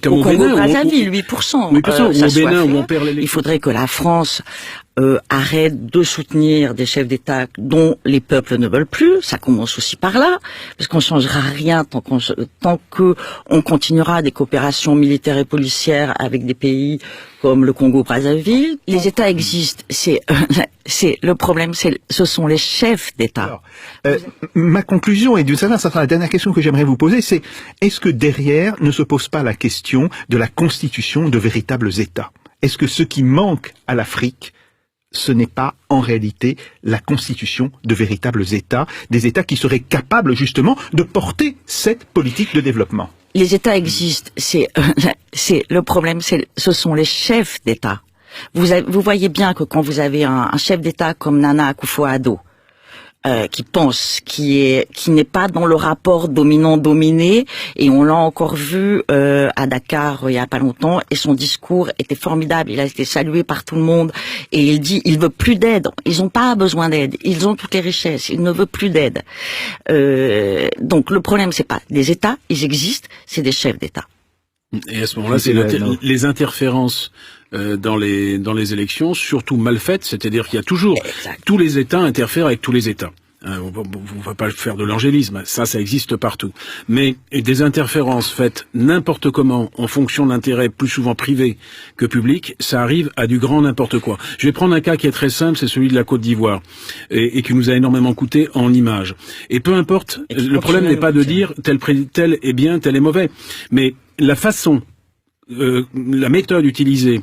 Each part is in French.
Au Congo-Brazzaville, 8%. 8%, ou au Bénin, où on perd l'élection. Il faudrait que la France arrête de soutenir des chefs d'État dont les peuples ne veulent plus. Ça commence aussi par là, parce qu'on changera rien tant que on continuera des coopérations militaires et policières avec des pays comme le Congo-Brazzaville. Les États existent. C'est le problème. Ce sont les chefs d'État. Alors, ma conclusion, et d'une certaine façon, la dernière question que j'aimerais vous poser, c'est est-ce que derrière ne se pose pas la question de la constitution de véritables États? Est-ce que ce qui manque à l'Afrique, ce n'est pas en réalité la constitution de véritables États, des États qui seraient capables justement de porter cette politique de développement? Les États existent. C'est le problème. Ce sont les chefs d'État. Vous voyez bien que quand vous avez un chef d'État comme Nana Akufo-Addo, qui pense, qui n'est pas dans le rapport dominant-dominé, et on l'a encore vu à Dakar il y a pas longtemps, et son discours était formidable, il a été salué par tout le monde, et il dit il veut plus d'aide, ils n'ont pas besoin d'aide, ils ont toutes les richesses, il ne veut plus d'aide. Donc le problème c'est pas des États, ils existent, c'est des chefs d'État. Et à ce moment-là, c'est les interférences dans les élections, surtout mal faites, c'est-à-dire qu'il y a toujours tous les États interfèrent avec tous les États. On va pas faire de l'angélisme, ça existe partout. Mais des interférences faites n'importe comment, en fonction d'intérêts plus souvent privés que publics, ça arrive à du grand n'importe quoi. Je vais prendre un cas qui est très simple, c'est celui de la Côte d'Ivoire, et qui nous a énormément coûté en images. Et peu importe, le problème n'est pas de dire tel est bien, tel est mauvais, mais la façon, la méthode utilisée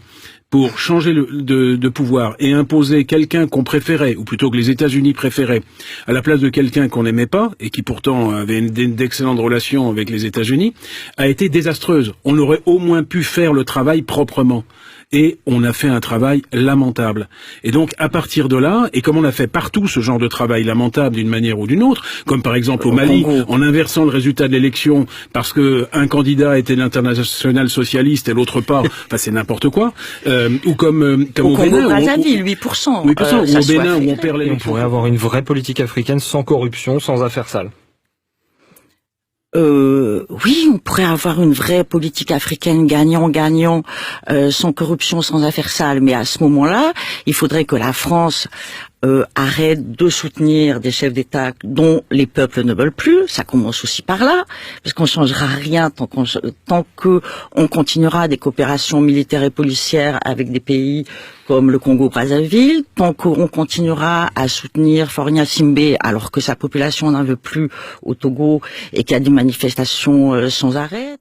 pour changer de pouvoir et imposer quelqu'un qu'on préférait, ou plutôt que les États-Unis préféraient, à la place de quelqu'un qu'on n'aimait pas, et qui pourtant avait d'excellentes relations avec les États-Unis, a été désastreuse. On aurait au moins pu faire le travail proprement. Et on a fait un travail lamentable. Et donc, à partir de là, et comme on a fait partout ce genre de travail lamentable d'une manière ou d'une autre, comme par exemple au Mali, en inversant le résultat de l'élection parce que un candidat était l'international socialiste et l'autre pas, enfin c'est n'importe quoi, ou comme au Bénin, Brazzaville, 8%, 8%, ou au Bénin où on perd l'élection. On pourrait avoir une vraie politique africaine sans corruption, sans affaires sales. Oui, on pourrait avoir une vraie politique africaine gagnant-gagnant, sans corruption, sans affaires sales. Mais à ce moment-là, il faudrait que la France arrête de soutenir des chefs d'État dont les peuples ne veulent plus. Ça commence aussi par là, parce qu'on changera rien tant que on continuera des coopérations militaires et policières avec des pays comme le Congo-Brazzaville, tant qu'on continuera à soutenir Faure Gnassingbé alors que sa population n'en veut plus au Togo et qu'il y a des manifestations sans arrêt.